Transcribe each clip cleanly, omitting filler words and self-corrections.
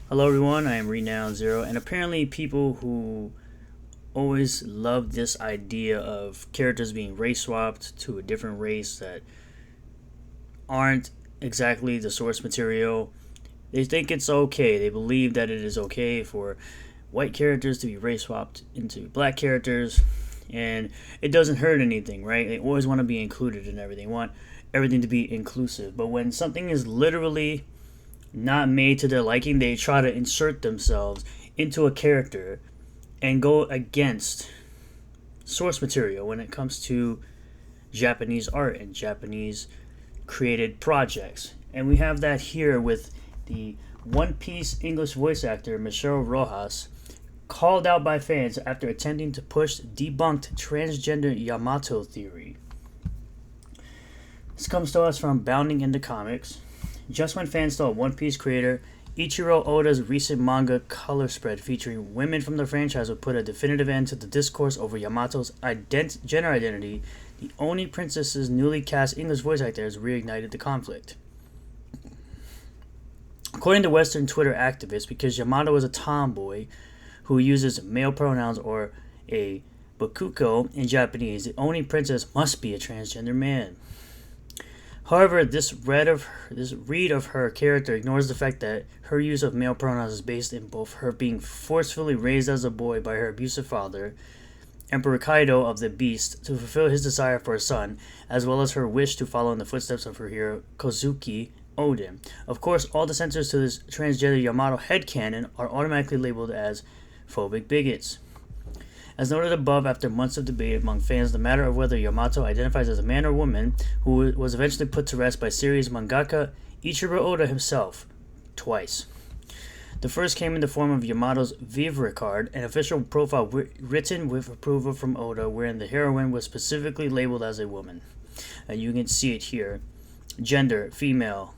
Hello everyone, I am Renown Zero, and apparently people who always love this idea of characters being race swapped to a different race that aren't exactly the source material, they think it's okay. They believe that it is okay for white characters to be race swapped into black characters, and it doesn't hurt anything, right? They always want to be included in everything, want everything to be inclusive. But when something is literally not made to their liking, they try to insert themselves into a character and go against source material when it comes to Japanese art and Japanese created projects. And we have that here with the One Piece English voice actor Michelle Rojas, called out by fans after attempting to push debunked transgender Yamato theory. This comes to us from Bounding into Comics. Just when fans thought One Piece creator Ichiro Oda's recent manga color spread featuring women from the franchise would put a definitive end to the discourse over Yamato's gender identity, the Oni Princess's newly cast English voice actor has reignited the conflict. According to Western Twitter activists, because Yamato is a tomboy who uses male pronouns or a bakuko in Japanese, the Oni Princess must be a transgender man. However, this read of her character ignores the fact that her use of male pronouns is based in both her being forcefully raised as a boy by her abusive father, Emperor Kaido of the Beast, to fulfill his desire for a son, as well as her wish to follow in the footsteps of her hero Kozuki Oden. Of course, all dissenters to this transgender Yamato headcanon are automatically labeled as phobic bigots. As noted above, after months of debate among fans, the matter of whether Yamato identifies as a man or woman, who was eventually put to rest by series mangaka Ichiro Oda himself, twice. The first came in the form of Yamato's Vivre card, an official profile written with approval from Oda, wherein the heroine was specifically labeled as a woman. And you can see it here. Gender, female.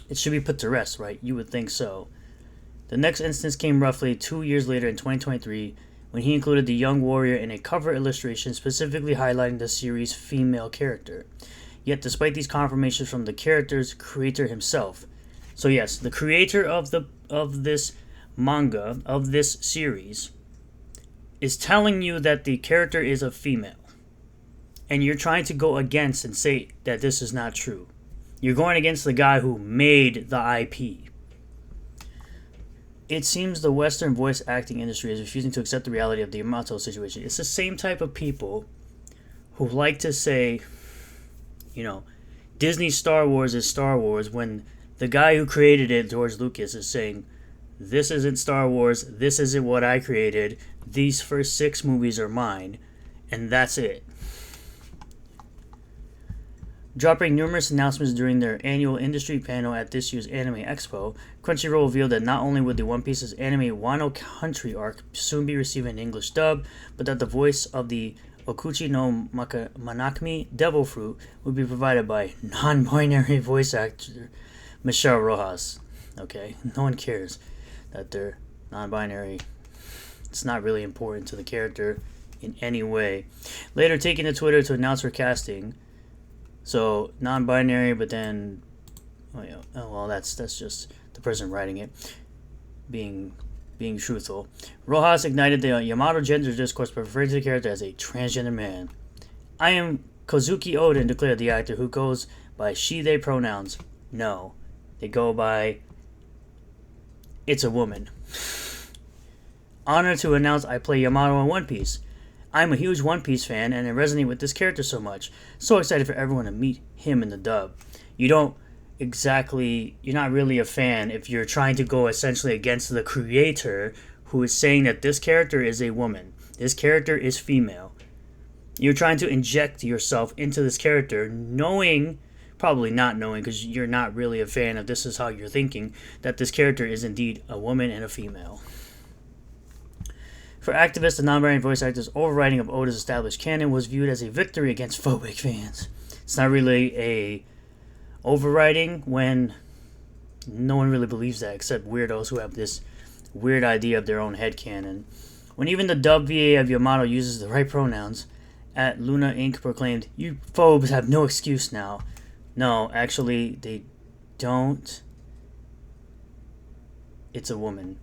It should be put to rest, right? You would think so. The next instance came roughly 2 years later in 2023, when he included the young warrior in a cover illustration specifically highlighting the series' female character. Yet, despite these confirmations from the character's creator himself, so yes, the creator of this manga, of this series, is telling you that the character is a female, and you're trying to go against and say that this is not true. You're going against the guy who made the IP. It seems the Western voice acting industry is refusing to accept the reality of the Yamato situation. It's the same type of people who like to say, Disney Star Wars is Star Wars when the guy who created it, George Lucas, is saying, this isn't Star Wars, this isn't what I created, these first 6 movies are mine, and that's it. Dropping numerous announcements during their annual industry panel at this year's Anime Expo, Crunchyroll revealed that not only would the One Piece's anime Wano Country arc soon be receiving an English dub, but that the voice of the Okuchi no Manakami Devil Fruit would be provided by non-binary voice actor Michelle Rojas. Okay, no one cares that they're non-binary. It's not really important to the character in any way. Later taking to Twitter to announce her casting. So non-binary, but then, that's just the person writing it being truthful. Rojas ignited the Yamato gender discourse by referring to the character as a transgender man. I am Kozuki Oden, declared the actor, who goes by she/they pronouns. No, they go by it's a woman. Honored to announce I play Yamato in One Piece. I'm a huge One Piece fan and I resonate with this character so much. So excited for everyone to meet him in the dub. You're not really a fan if you're trying to go essentially against the creator who is saying that this character is a woman. This character is female. You're trying to inject yourself into this character knowing, probably not knowing because you're not really a fan of this is how you're thinking, that this character is indeed a woman and a female. For activists, the non-binary voice actor's overwriting of Oda's established canon was viewed as a victory against phobic fans. It's not really a overwriting when no one really believes that except weirdos who have this weird idea of their own headcanon. When even the dub VA of Yamato uses the right pronouns, at Luna Inc. proclaimed, "You phobes have no excuse now." No, actually, they don't. it's a woman.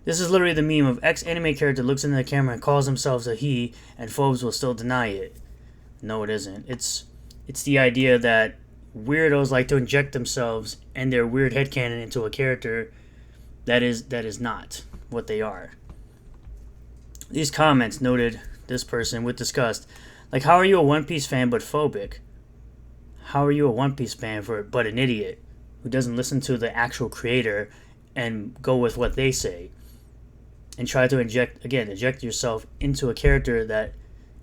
This is literally the meme of ex-anime character looks into the camera and calls themselves a he, and phobes will still deny it. No, it isn't. It's the idea that weirdos like to inject themselves and their weird headcanon into a character that is not what they are. These comments noted this person with disgust. Like, how are you a One Piece fan but phobic? How are you a One Piece fan but an idiot who doesn't listen to the actual creator and go with what they say? And try to inject yourself into a character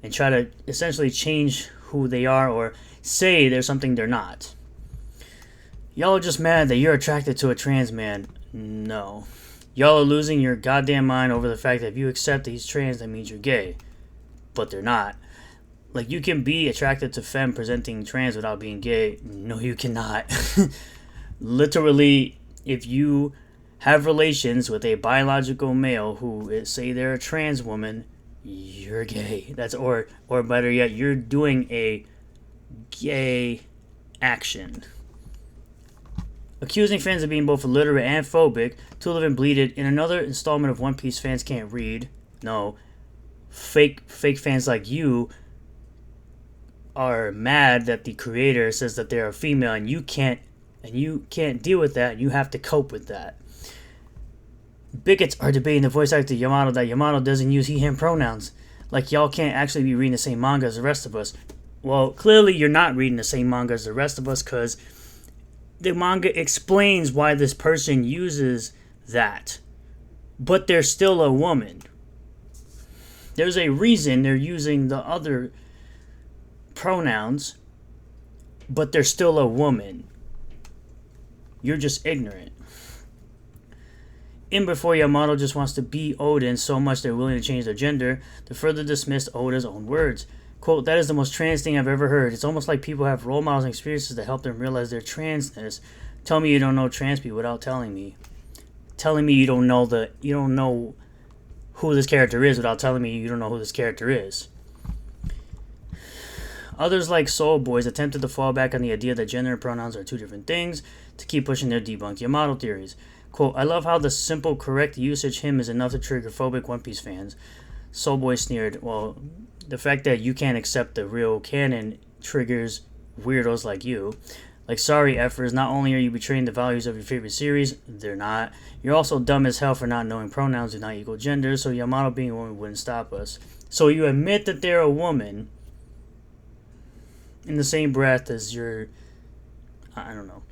and try to essentially change who they are or say they're something they're not. Y'all are just mad that you're attracted to a trans man. No. Y'all are losing your goddamn mind over the fact that if you accept that he's trans, that means you're gay. But they're not. Like, you can be attracted to femme presenting trans without being gay. No, you cannot. Literally, if you have relations with a biological male who say they're a trans woman, you're gay. That's or better yet, you're doing a gay action. Accusing fans of being both illiterate and phobic, to live and bleed it in another installment of One Piece fans can't read. No, fake fans like you are mad that the creator says that they're a female, and you can't deal with that. You have to cope with that. Bigots are debating the voice actor Yamato that Yamato doesn't use he/him pronouns. Like, y'all can't actually be reading the same manga as the rest of us. Well, clearly you're not reading the same manga as the rest of us, because the manga explains why this person uses that. But they're still a woman. There's a reason they're using the other pronouns, but they're still a woman. You're just ignorant. In before Yamato just wants to be Odin so much they're willing to change their gender, to further dismiss Oda's own words. Quote, that is the most trans thing I've ever heard. It's almost like people have role models and experiences that help them realize their transness. Tell me you don't know trans people without telling me. Telling me you don't know who this character is without telling me you don't know who this character is. Others, like Soul Boys, attempted to fall back on the idea that gender and pronouns are two different things to keep pushing their debunked Yamato theories. Quote, I love how the simple, correct usage him is enough to trigger phobic One Piece fans. Soul Boy sneered, well, the fact that you can't accept the real canon triggers weirdos like you. Like, sorry, Effers, not only are you betraying the values of your favorite series, they're not. You're also dumb as hell for not knowing pronouns do not equal gender, so Yamato being a woman wouldn't stop us. So you admit that they're a woman in the same breath as your... I don't know.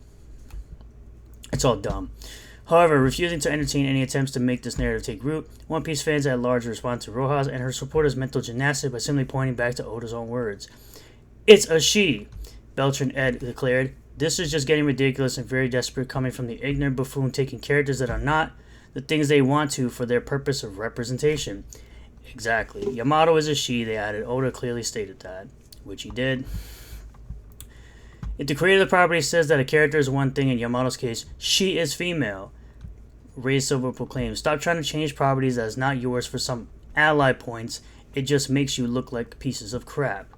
It's all dumb. However, refusing to entertain any attempts to make this narrative take root, One Piece fans at large respond to Rojas and her supporters' mental gymnastics by simply pointing back to Oda's own words. It's a she, Beltran Ed declared. This is just getting ridiculous and very desperate, coming from the ignorant buffoon taking characters that are not the things they want to for their purpose of representation. Exactly. Yamato is a she, they added. Oda clearly stated that, which he did. If the creator of the property says that a character is one thing, in Yamato's case, she is female, Ray Silver proclaims, stop trying to change properties that is not yours for some ally points. It just makes you look like pieces of crap.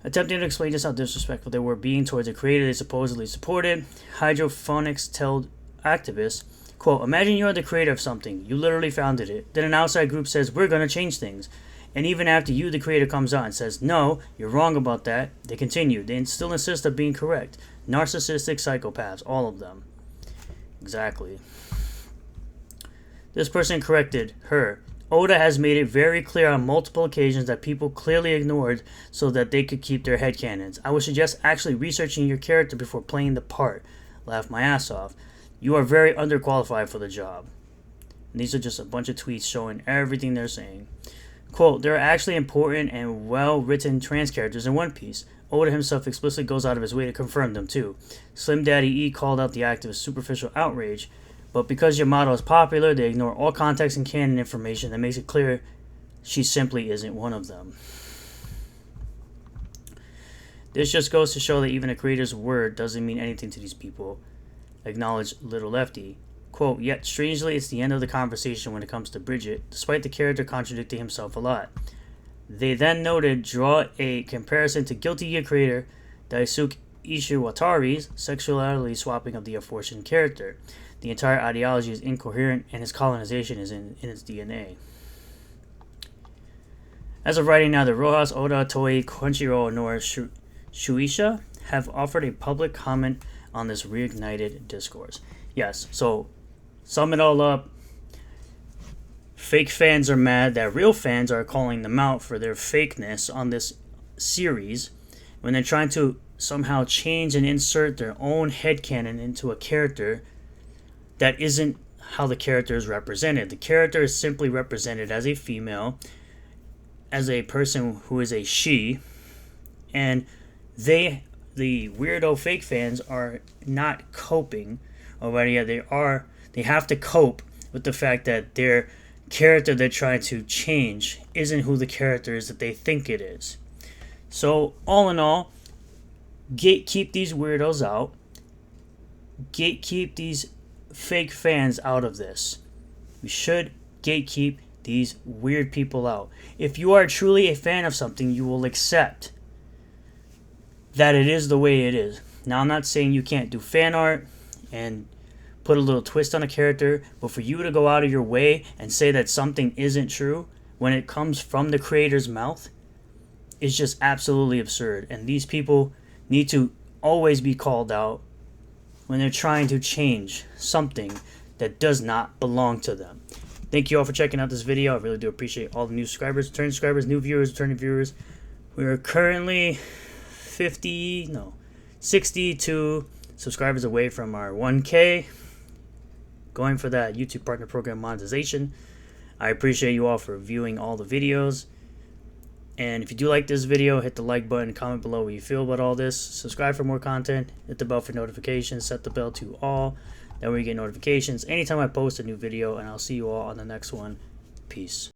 Attempting to explain just how disrespectful they were being towards a creator they supposedly supported, Hydrophonics told activists, quote, imagine you're the creator of something. You literally founded it. Then an outside group says, we're going to change things. And even after you, the creator, comes out and says, no, you're wrong about that, they continue. They still insist on being correct. Narcissistic psychopaths, all of them. Exactly. This person corrected her. Oda has made it very clear on multiple occasions that people clearly ignored so that they could keep their headcanons. I would suggest actually researching your character before playing the part. Laugh my ass off. You are very underqualified for the job. And these are just a bunch of tweets showing everything they're saying. Quote, there are actually important and well-written trans characters in One Piece. Oda himself explicitly goes out of his way to confirm them too. Slim Daddy E called out the act of superficial outrage, but because Yamato is popular, they ignore all context and canon information that makes it clear she simply isn't one of them. This just goes to show that even a creator's word doesn't mean anything to these people. Acknowledged Little Lefty. Quote, yet strangely it's the end of the conversation when it comes to Bridget, despite the character contradicting himself a lot. They then noted, draw a comparison to Guilty Gear creator Daisuke Ishiwatari's sexuality swapping of the aforementioned character. The entire ideology is incoherent, and his colonization is in its DNA. As of writing now, the Rojas, Oda, Toei, Crunchyroll, nor Shueisha have offered a public comment on this reignited discourse. Yes, so sum it all up. Fake fans are mad that real fans are calling them out for their fakeness on this series when they're trying to somehow change and insert their own headcanon into a character that isn't how the character is represented. The character is simply represented as a female, as a person who is a she, and the weirdo fake fans are not coping, or rather, yeah, they have to cope with the fact that their character they're trying to change isn't who the character is that they think it is. So all in all, gatekeep these weirdos out. Gatekeep these fake fans out of this. We should gatekeep these weird people out. If you are truly a fan of something, you will accept that it is the way it is. Now, I'm not saying you can't do fan art and put a little twist on a character, but for you to go out of your way and say that something isn't true when it comes from the creator's mouth is just absolutely absurd. And these people need to always be called out when they're trying to change something that does not belong to them. Thank you all for checking out this video. I really do appreciate all the new subscribers, returning subscribers, new viewers, returning viewers. We are currently 62 subscribers away from our 1K. Going for that YouTube Partner Program monetization. I appreciate you all for viewing all the videos. And if you do like this video, hit the like button, comment below what you feel about all this. Subscribe for more content, hit the bell for notifications, set the bell to all. That way you get notifications anytime I post a new video, and I'll see you all on the next one. Peace.